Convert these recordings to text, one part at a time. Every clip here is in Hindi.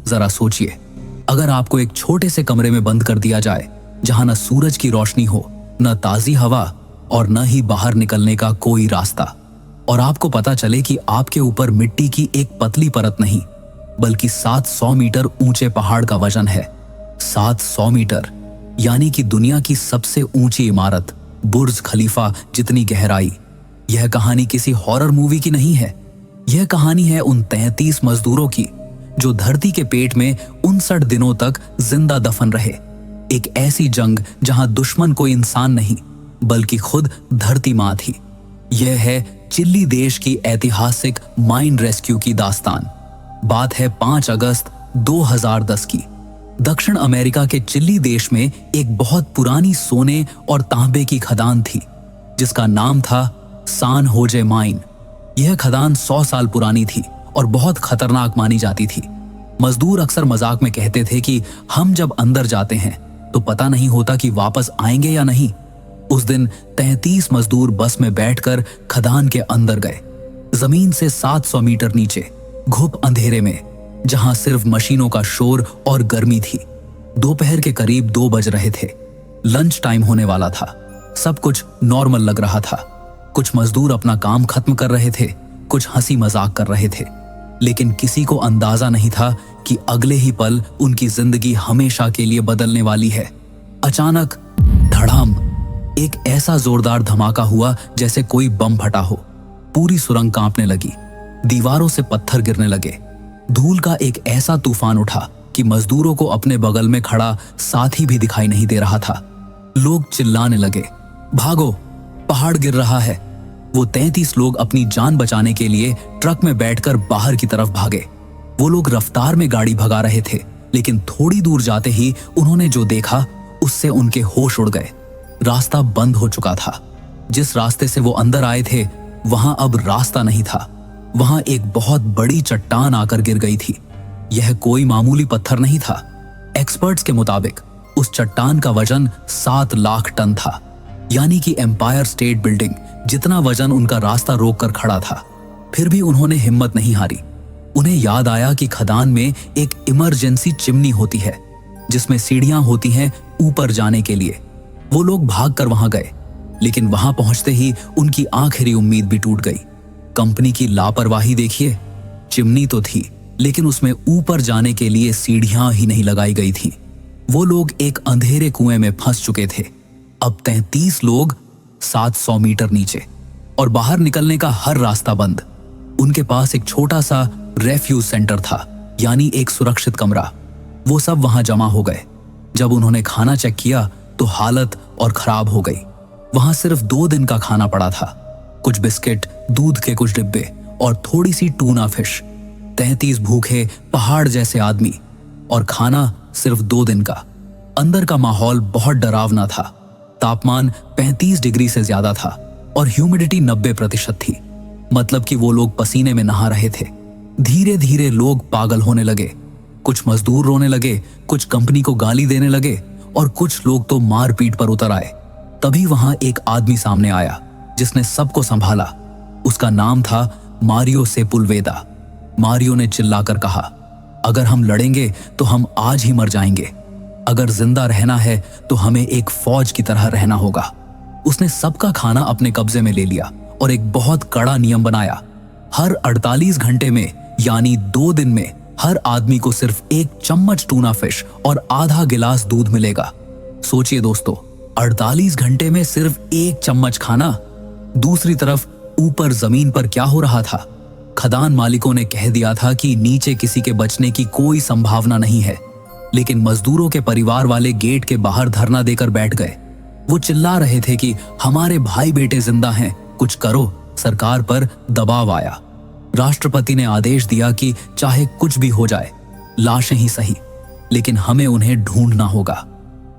जरा सोचिए, अगर आपको एक छोटे से कमरे में बंद कर दिया जाए जहां न सूरज की रोशनी हो, न ताजी हवा और न ही बाहर निकलने का कोई रास्ता, और आपको पता चले कि आपके ऊपर मिट्टी की एक पतली परत नहीं बल्कि 700 मीटर ऊंचे पहाड़ का वजन है। 700 मीटर यानी कि दुनिया की सबसे ऊंची इमारत बुर्ज खलीफा जितनी गहराई। यह कहानी किसी हॉरर मूवी की नहीं है। यह कहानी है उन 33 मजदूरों की जो धरती के पेट में 59 दिनों तक जिंदा दफन रहे। एक ऐसी जंग जहां दुश्मन कोई इंसान नहीं बल्कि खुद धरती मां थी। यह है चिली देश की ऐतिहासिक माइन रेस्क्यू की दास्तान। बात है 5 अगस्त 2010 की। दक्षिण अमेरिका के चिली देश में एक बहुत पुरानी सोने और तांबे की खदान थी जिसका नाम था सान होजे माइन। यह खदान 100 साल पुरानी थी और बहुत खतरनाक मानी जाती थी। मजदूर अक्सर मजाक में कहते थे कि हम जब अंदर जाते हैं तो पता नहीं होता कि वापस आएंगे या नहीं। उस दिन 33 मजदूर बस में बैठकर खदान के अंदर गए, जमीन से 700 मीटर नीचे, घुप अंधेरे में, जहां सिर्फ मशीनों का शोर और गर्मी थी। दोपहर के करीब 2 बज रहे थे। लंच टाइम होने वाला था। सब कुछ नॉर्मल लग रहा था। कुछ मजदूर अपना काम खत्म कर रहे थे, कुछ हंसी मजाक कर रहे थे, लेकिन किसी को अंदाजा नहीं था कि अगले ही पल उनकी जिंदगी हमेशा के लिए बदलने वाली है। अचानक धड़ाम, एक ऐसा जोरदार धमाका हुआ जैसे कोई बम फटा हो। पूरी सुरंग कांपने लगी, दीवारों से पत्थर गिरने लगे, धूल का एक ऐसा तूफान उठा कि मजदूरों को अपने बगल में खड़ा साथी भी दिखाई नहीं दे रहा था। लोग चिल्लाने लगे, भागो, पहाड़ गिर रहा है। वो 33 लोग अपनी जान बचाने के लिए ट्रक में बैठकर बाहर की तरफ भागे। वो लोग रफ्तार में गाड़ी भगा रहे थे, लेकिन थोड़ी दूर जाते ही उन्होंने जो देखा उससे उनके होश उड़ गए। रास्ता बंद हो चुका था। जिस रास्ते से वो अंदर आए थे वहां अब रास्ता नहीं था। वहां एक बहुत बड़ी चट्टान आकर गिर गई थी। यह कोई मामूली पत्थर नहीं था। एक्सपर्ट्स के मुताबिक उस चट्टान का वजन 7 लाख टन था, यानी कि एम्पायर स्टेट बिल्डिंग जितना वजन उनका रास्ता रोककर खड़ा था। फिर भी उन्होंने हिम्मत नहीं हारी। उन्हें याद आया कि खदान में एक इमरजेंसी चिमनी होती है जिसमें सीढ़ियां होती हैं ऊपर जाने के लिए। वो लोग भागकर वहां गए, लेकिन वहां पहुंचते ही उनकी आखिरी उम्मीद भी टूट गई। कंपनी की लापरवाही देखिए। चिमनी तो थी, लेकिन उसमें ऊपर जाने के लिए सीढ़ियां ही नहीं लगाई गई थी। वो लोग एक अंधेरे कुएं में फंस चुके थे। अब 33 लोग 700 मीटर नीचे और बाहर निकलने का हर रास्ता बंद। उनके पास एक छोटा सा रेफ्यूज सेंटर था, यानी एक सुरक्षित कमरा। वो सब वहां जमा हो गए। जब उन्होंने खाना चेक किया तो हालत और खराब हो गई। वहां सिर्फ 2 दिन का खाना पड़ा था, कुछ बिस्किट, दूध के कुछ डिब्बे और थोड़ी सी टूना फिश। 33 भूखे पहाड़ जैसे आदमी और खाना सिर्फ 2 दिन का। अंदर का माहौल बहुत डरावना था। तापमान 35 डिग्री से ज्यादा था और ह्यूमिडिटी 90% थी। मतलब कि वो लोग पसीने में नहा रहे थे। धीरे धीरे लोग पागल होने लगे। कुछ मजदूर रोने लगे, कुछ कंपनी को गाली देने लगे और कुछ लोग तो मारपीट पर उतर आए। तभी वहां एक आदमी सामने आया जिसने सबको संभाला। उसका नाम था मारियो सेपुल्वेदा। मारियो ने चिल्लाकर कहा, अगर हम लड़ेंगे तो हम आज ही मर जाएंगे। अगर जिंदा रहना है तो हमें एक फौज की तरह रहना होगा। उसने सबका खाना अपने कब्जे में ले लिया और एक बहुत कड़ा नियम बनाया। हर 48 घंटे में, यानी 2 दिन में, हर आदमी को सिर्फ 1 चम्मच टूना फिश और आधा गिलास दूध मिलेगा। सोचिए दोस्तों, 48 घंटे में सिर्फ 1 चम्मच खाना। दूसरी तरफ ऊपर जमीन पर क्या हो रहा था? खदान मालिकों ने कह दिया था कि नीचे किसी के बचने की कोई संभावना नहीं है, लेकिन मजदूरों के परिवार वाले गेट के बाहर धरना देकर बैठ गए। वो चिल्ला रहे थे कि हमारे भाई बेटे जिंदा हैं, कुछ करो। सरकार पर दबाव आया। राष्ट्रपति ने आदेश दिया कि चाहे कुछ भी हो जाए, लाशें ही सही, लेकिन हमें उन्हें ढूंढना होगा।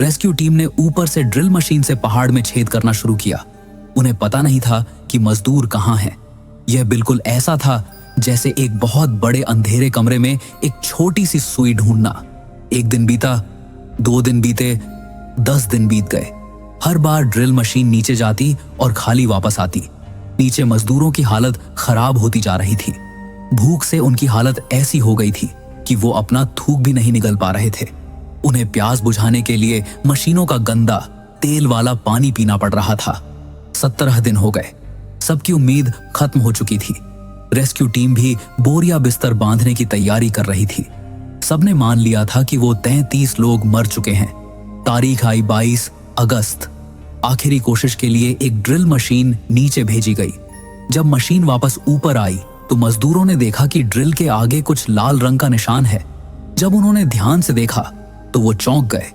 रेस्क्यू टीम ने ऊपर से ड्रिल मशीन से पहाड़ में छेद करना शुरू किया। उन्हें पता नहीं था कि मजदूर कहाँ हैं। यह बिल्कुल ऐसा था जैसे एक बहुत बड़े अंधेरे कमरे में एक छोटी सी सुई ढूंढना। 1 दिन बीता, 2 दिन बीते, 10 दिन बीत गए। हर बार ड्रिल मशीन नीचे जाती और खाली वापस आती। नीचे मजदूरों की हालत खराब होती जा रही थी। भूख से उनकी हालत ऐसी हो गई थी कि वो अपना थूक भी नहीं निगल पा रहे थे। उन्हें प्यास बुझाने के लिए मशीनों का गंदा तेल वाला पानी पीना पड़ रहा था। 17 दिन हो गए, सबकी उम्मीद खत्म हो चुकी थी। रेस्क्यू टीम भी बोरिया बिस्तर बांधने की तैयारी कर रही थी। सबने मान लिया था कि वो 33 लोग मर चुके हैं। तारीख आई 22 अगस्त। आखिरी कोशिश के लिए एक ड्रिल मशीन नीचे भेजी गई। जब मशीन वापस ऊपर आई तो मजदूरों ने देखा कि ड्रिल के आगे कुछ लाल रंग का निशान है। जब उन्होंने ध्यान से देखा तो वो चौंक गए।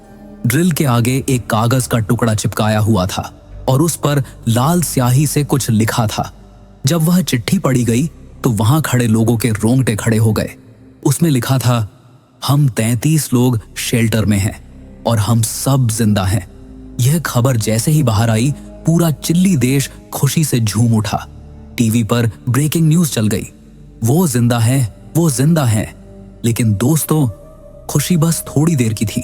ड्रिल के आगे एक कागज का टुकड़ा चिपकाया हुआ था और उस पर लाल स्याही से कुछ लिखा था। जब वह चिट्ठी पढ़ी गई तो वहां खड़े लोगों के रोंगटे खड़े हो गए। उसमें लिखा था, हम 33 लोग शेल्टर में हैं और हम सब जिंदा हैं। यह खबर जैसे ही बाहर आई, पूरा चिल्ली देश खुशी से झूम उठा। टीवी पर ब्रेकिंग न्यूज चल गई, वो जिंदा है, वो जिंदा है। लेकिन दोस्तों, खुशी बस थोड़ी देर की थी,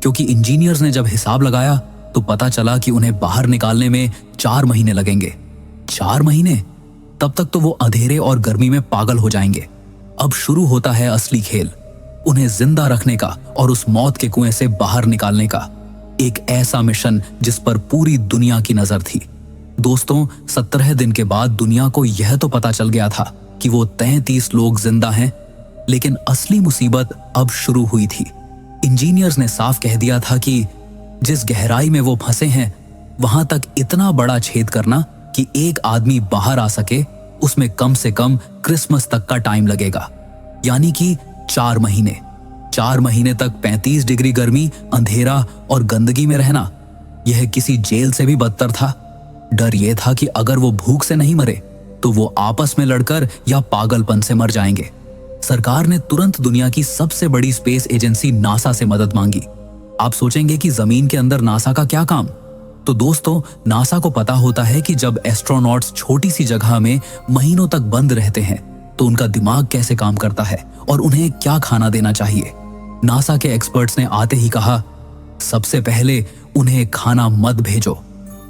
क्योंकि इंजीनियर्स ने जब हिसाब लगाया तो पता चला कि उन्हें बाहर निकालने में 4 महीने लगेंगे। 4 महीने? तब तक तो वो अंधेरे और गर्मी में पागल हो जाएंगे। अब शुरू होता है असली खेल, उन्हें जिंदा रखने का और उस मौत के कुएं से बाहर निकालने का। एक ऐसा मिशन जिस पर पूरी दुनिया की नजर थी। दोस्तों, 17 दिन के बाद दुनिया को यह तो पता चल गया था कि वो 33 लोग जिंदा हैं, लेकिन असली मुसीबत अब शुरू हुई थी। इंजीनियर्स ने साफ कह दिया था कि जिस गहराई में वो फंसे हैं, वहां तक इतना बड़ा छेद करना कि एक आदमी बाहर आ सके, उसमें कम से कम क्रिसमस तक का टाइम लगेगा, यानी कि 4 महीने। 4 महीने तक 35 डिग्री गर्मी, अंधेरा और गंदगी में रहना, यह किसी जेल से भी बदतर था। डर यह था कि अगर वो भूख से नहीं मरे तो वो आपस में लड़कर या पागलपन से मर जाएंगे। सरकार ने तुरंत दुनिया की सबसे बड़ी स्पेस एजेंसी नासा से मदद मांगी। आप सोचेंगे कि जमीन के अंदर नासा का क्या काम? तो दोस्तों, नासा को पता होता है कि जब एस्ट्रोनॉट्स छोटी सी जगह में महीनों तक बंद रहते हैं तो उनका दिमाग कैसे काम करता है और उन्हें क्या खाना देना चाहिए। नासा के एक्सपर्ट्स ने आते ही कहा, सबसे पहले उन्हें खाना मत भेजो।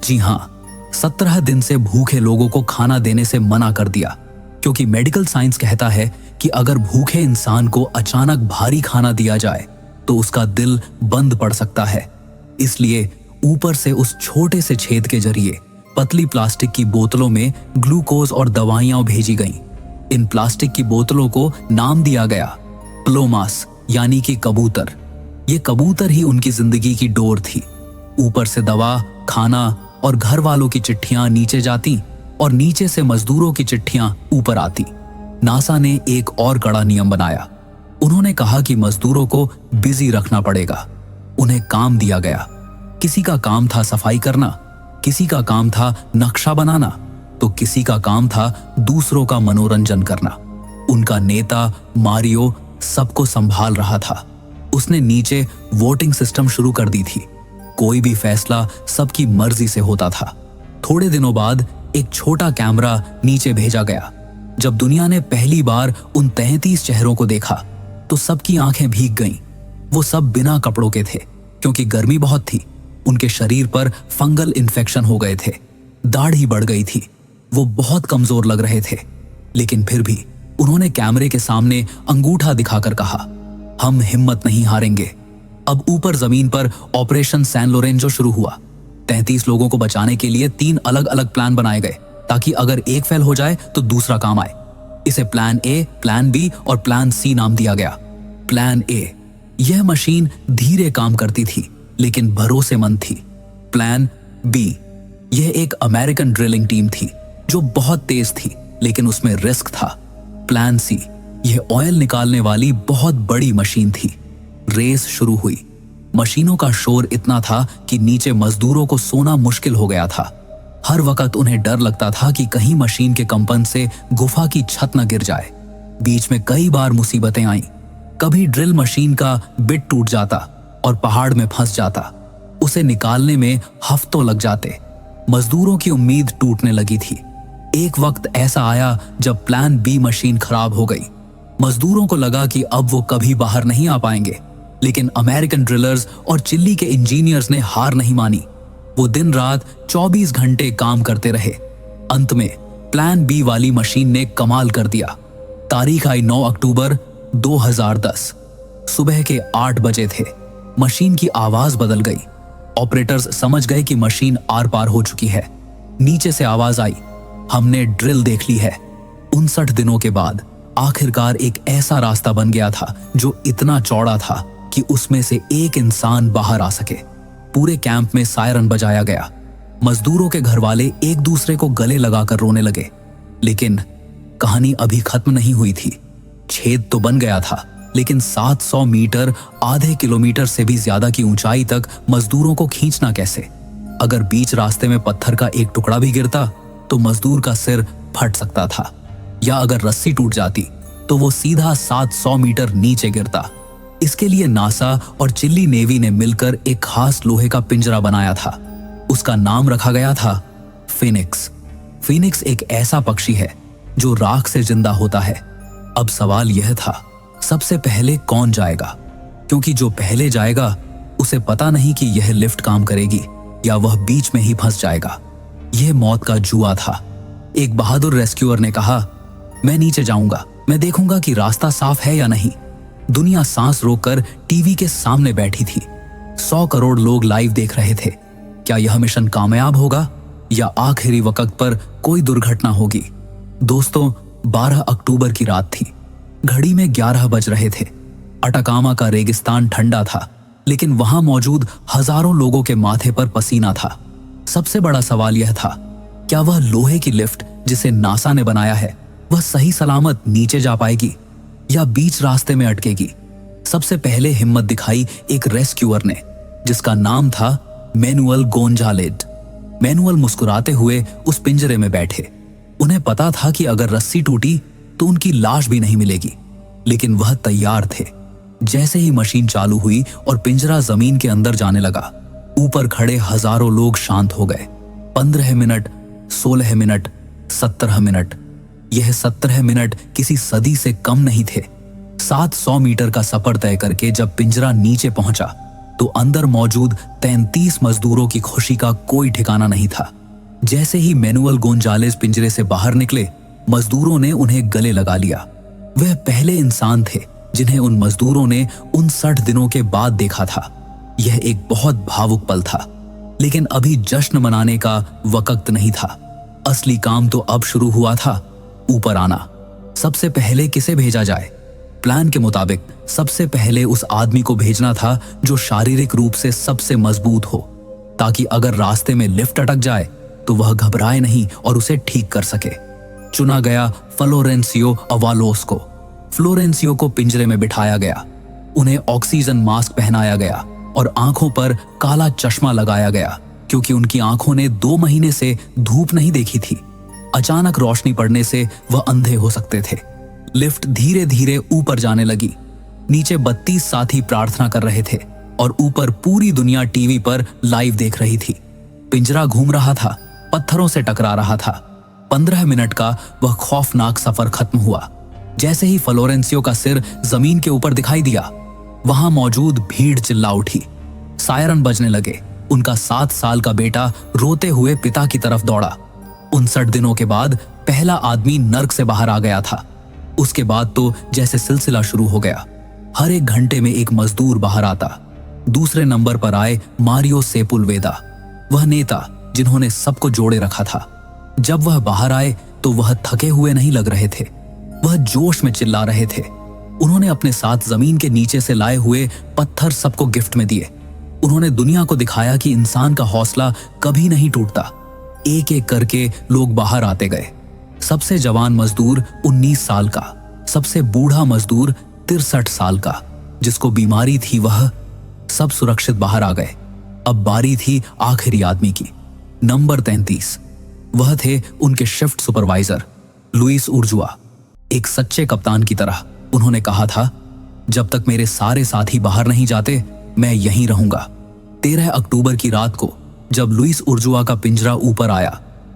जी हाँ, 17 दिन से भूखे लोगों को खाना देने से मना कर दिया, क्योंकि मेडिकल साइंस कहता है कि अगर भूखे इंसान को अचानक भारी खाना दिया जाए तो उसका दिल बंद पड़ सकता है। इसलिए ऊपर से उस छोटे से छेद के जरिए पतली प्लास्टिक की बोतलों में ग्लूकोज और दवाइयां भेजी गईं। इन प्लास्टिक की बोतलों को नाम दिया गया प्लोमास, यानी कि कबूतर। ये कबूतर ही उनकी जिंदगी की डोर थी। ऊपर से दवा, खाना और घर वालों की चिट्ठियां नीचे जाती और नीचे से मजदूरों की चिट्ठियां ऊपर आती। नासा ने एक और कड़ा नियम बनाया। उन्होंने कहा कि मजदूरों को बिजी रखना पड़ेगा। उन्हें काम दिया गया। किसी का काम था सफाई करना, किसी का काम था नक्शा बनाना, तो किसी का काम था दूसरों का मनोरंजन करना। उनका नेता मारियो सबको संभाल रहा था। उसने नीचे वोटिंग सिस्टम शुरू कर दी थी। कोई भी फैसला सबकी मर्जी से होता था। थोड़े दिनों बाद एक छोटा कैमरा नीचे भेजा गया। जब दुनिया ने पहली बार उन 33 चेहरों को देखा तो सबकी आंखें भीग गईं। वो सब बिना कपड़ों के थे, क्योंकि गर्मी बहुत थी। उनके शरीर पर फंगल इन्फेक्शन हो गए थे, दाढ़ी बढ़ गई थी, वो बहुत कमजोर लग रहे थे। लेकिन फिर भी उन्होंने कैमरे के सामने अंगूठा दिखाकर कहा, हम हिम्मत नहीं हारेंगे। अब ऊपर जमीन पर ऑपरेशन सैन लोरेंजो शुरू हुआ। 33 लोगों को बचाने के लिए 3 अलग अलग प्लान बनाए गए, ताकि अगर एक फेल हो जाए तो दूसरा काम आए। इसे प्लान ए, प्लान बी और प्लान सी नाम दिया गया। प्लान ए, यह मशीन धीरे काम करती थी लेकिन भरोसेमंद थी। प्लान बी, यह एक अमेरिकन ड्रिलिंग टीम थी जो बहुत तेज थी, लेकिन उसमें रिस्क था। प्लान सी, यह ऑयल निकालने वाली बहुत बड़ी मशीन थी। रेस शुरू हुई। मशीनों का शोर इतना था कि नीचे मजदूरों को सोना मुश्किल हो गया था। हर वक्त उन्हें डर लगता था कि कहीं मशीन के कंपन से गुफा की छत न गिर जाए। बीच में कई बार मुसीबतें आईं। कभी ड्रिल मशीन का बिट टूट जाता और पहाड़ में फंस जाता। उसे निकालने में हफ्तों लग जाते। मजदूरों की उम्मीद टूटने लगी थी। एक वक्त ऐसा आया जब प्लान बी मशीन खराब हो गई। मजदूरों को लगा कि अब वो कभी बाहर नहीं आ पाएंगे, लेकिन अमेरिकन ड्रिलर्स और चिल्ली के इंजीनियर्स ने हार नहीं मानी। वो दिन रात 24 घंटे काम करते रहे। अंत में प्लान बी वाली मशीन ने कमाल कर दिया। तारीख आई 9 अक्टूबर 2010 सुबह के 8 बजे थे। मशीन की आवाज बदल गई। ऑपरेटर्स समझ गए कि मशीन आर पार हो चुकी है। नीचे से आवाज आई, हमने ड्रिल देख ली है। 59 दिनों के बाद आखिरकार एक ऐसा रास्ता बन गया था जो इतना चौड़ा था कि उसमें से एक इंसान बाहर आ सके। पूरे कैंप में सायरन बजाया गया। मजदूरों के घर वाले एक दूसरे को गले लगाकर रोने लगे। लेकिन कहानी अभी खत्म नहीं हुई थी। छेद तो बन गया था, लेकिन 700 मीटर, आधे किलोमीटर से भी ज्यादा की ऊंचाई तक मजदूरों को खींचना कैसे? अगर बीच रास्ते में पत्थर का एक टुकड़ा भी गिरता तो मजदूर का सिर फट सकता था, या अगर रस्सी टूट जाती तो वो सीधा 700 मीटर नीचे गिरता। इसके लिए नासा और चिल्ली नेवी ने मिलकर एक खास लोहे का पिंजरा बनाया था। उसका नाम रखा गया था फिनिक्स। फिनिक्स एक ऐसा पक्षी है जो राख से जिंदा होता है। अब सवाल यह था, सबसे पहले कौन जाएगा? क्योंकि जो पहले जाएगा उसे पता नहीं कि यह लिफ्ट काम करेगी या वह बीच में ही फंस जाएगा। यह मौत का जुआ था। एक बहादुर रेस्क्यूअर ने कहा, मैं नीचे जाऊंगा, मैं देखूंगा कि रास्ता साफ है या नहीं। दुनिया सांस रोककर टीवी के सामने बैठी थी। 100 करोड़ लोग लाइव देख रहे थे। क्या यह मिशन कामयाब होगा या आखिरी वक्त पर कोई दुर्घटना होगी? दोस्तों, 12 अक्टूबर की रात थी। घड़ी में 11 बज रहे थे। अटाकामा का रेगिस्तान ठंडा था, लेकिन वहां मौजूद हजारों लोगों के माथे पर पसीना था। सबसे बड़ा सवाल यह था, क्या वह लोहे की लिफ्ट जिसे नासा ने बनाया है वह सही सलामत नीचे जा पाएगी या बीच रास्ते में अटकेगी? सबसे पहले हिम्मत दिखाई एक रेस्क्यूअर ने, जिसका नाम था मैनुअल गोंजालेज। मैनुअल मुस्कुराते हुए उस पिंजरे में बैठे। उन्हें पता था कि अगर रस्सी टूटी तो उनकी लाश भी नहीं मिलेगी, लेकिन वह तैयार थे। जैसे ही मशीन चालू हुई और पिंजरा जमीन के अंदर जाने लगा, ऊपर खड़े हजारों लोग शांत हो गए। 15 मिनट, 16 मिनट, 17 मिनट। यह 17 मिनट किसी सदी से कम नहीं थे। 700 मीटर का सफर तय करके जब पिंजरा नीचे पहुंचा तो अंदर मौजूद 33 मजदूरों की खुशी का कोई ठिकाना नहीं था। जैसे ही मैनुअल गोंजालेज पिंजरे से बाहर निकले, मजदूरों ने उन्हें गले लगा लिया। वह पहले इंसान थे जिन्हें उन मजदूरों ने 59 दिनों के बाद देखा था। यह एक बहुत भावुक पल था, लेकिन अभी जश्न मनाने का वक्त नहीं था। असली काम तो अब शुरू हुआ था, ऊपर आना। सबसे पहले किसे भेजा जाए? प्लान के मुताबिक सबसे पहले उस आदमी को भेजना था जो शारीरिक रूप से सबसे मजबूत हो, ताकि अगर रास्ते में लिफ्ट अटक जाए तो वह घबराए नहीं और उसे ठीक कर सके। चुना गया फ्लोरेंसियो अवालोस को। फ्लोरेंसियो को पिंजरे में बिठाया गया। उन्हें ऑक्सीजन मास्क पहनाया गया और आंखों पर काला चश्मा लगाया गया, क्योंकि उनकी आंखों ने 2 महीने से धूप नहीं देखी थी। अचानक रोशनी पड़ने से वह अंधे हो सकते थे। लिफ्ट धीरे धीरे ऊपर जाने लगी। नीचे 32 साथी प्रार्थना कर रहे थे और ऊपर पूरी दुनिया टीवी पर लाइव देख रही थी। पिंजरा घूम रहा था, पत्थरों से टकरा रहा था। 15 मिनट का वह खौफनाक सफर खत्म हुआ। जैसे ही फ्लोरेंसियो का सिर जमीन के ऊपर दिखाई दिया, वहां मौजूद भीड़ चिल्ला उठी। सायरन बजने लगे। उनका 7 साल का बेटा रोते हुए पिता की तरफ दौड़ा। 59 दिनों के बाद पहला आदमी नर्क से बाहर आ गया था। उसके बाद तो जैसे सिलसिला शुरू हो गया। हर एक घंटे में एक मजदूर बाहर आता। दूसरे नंबर पर आए मारियो सेपुलवेदा, वह नेता जिन्होंने सबको जोड़े रखा था। जब वह बाहर आए तो वह थके हुए नहीं लग रहे थे, वह जोश में चिल्ला रहे थे। उन्होंने अपने साथ जमीन के नीचे से लाए हुए पत्थर सबको गिफ्ट में दिए। उन्होंने दुनिया को दिखाया कि इंसान का हौसला कभी नहीं टूटता। एक एक करके लोग बाहर आते गए। सबसे जवान मजदूर 19 साल का, सबसे बूढ़ा मजदूर 63 साल का, जिसको बीमारी थी, वह सब सुरक्षित बाहर आ गए। अब बारी थी आखिरी आदमी की, नंबर 33। वह थे उनके शिफ्ट सुपरवाइजर लुइस उर्जुआ। एक सच्चे कप्तान की तरह उन्होंने कहा था, जब तक मेरे सारे साथी बाहर नहीं जाते मैं यहीं रहूंगा। 13 अक्टूबर की रात को जब लुइस उर्जुआ का पिंजरा ऊपर आया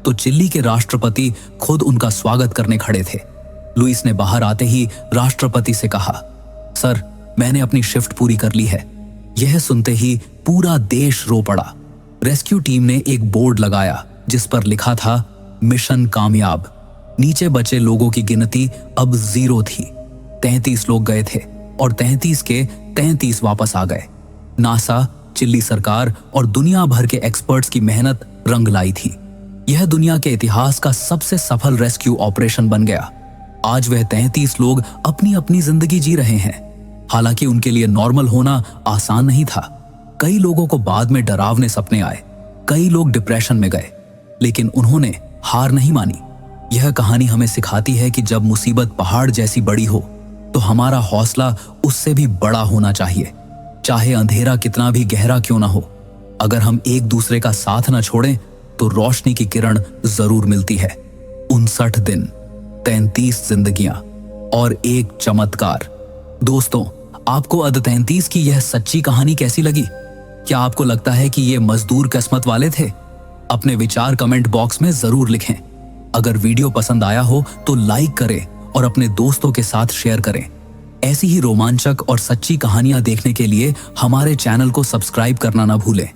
तो चिली के राष्ट्रपति खुद उनका स्वागत करने खड़े थे। लुइस ने बाहर आते ही राष्ट्रपति से कहा, सर, मैंने अपनी शिफ्ट पूरी कर ली है। यह सुनते ही पूरा देश रो पड़ा। रेस्क्यू टीम ने एक बोर्ड लगाया जिस पर लिखा था, मिशन कामयाब। नीचे बचे लोगों की गिनती अब 0 थी। 33 लोग गए थे और 33 के 33 वापस आ गए। नासा, चिल्ली सरकार और दुनिया भर के एक्सपर्ट्स की मेहनत रंग लाई थी। यह दुनिया के इतिहास का सबसे सफल रेस्क्यू ऑपरेशन बन गया। आज वह 33 लोग अपनी अपनी जिंदगी जी रहे हैं। हालांकि उनके लिए नॉर्मल होना आसान नहीं था। कई लोगों को बाद में डरावने सपने आए, कई लोग डिप्रेशन में गए, लेकिन उन्होंने हार नहीं मानी। यह कहानी हमें सिखाती है कि जब मुसीबत पहाड़ जैसी बड़ी हो तो हमारा हौसला उससे भी बड़ा होना चाहिए, चाहे अंधेरा कितना भी गहरा क्यों ना हो। अगर हम एक दूसरे का साथ न छोड़ें तो रोशनी की किरण जरूर मिलती है। 59 दिन, 33 जिंदगियां और एक चमत्कार। दोस्तों, आपको अद 33 की यह सच्ची कहानी कैसी लगी? क्या आपको लगता है कि ये मजदूर किस्मत वाले थे? अपने विचार कमेंट बॉक्स में जरूर लिखें। अगर वीडियो पसंद आया हो तो लाइक करें और अपने दोस्तों के साथ शेयर करें। ऐसी ही रोमांचक और सच्ची कहानियां देखने के लिए हमारे चैनल को सब्सक्राइब करना ना भूलें।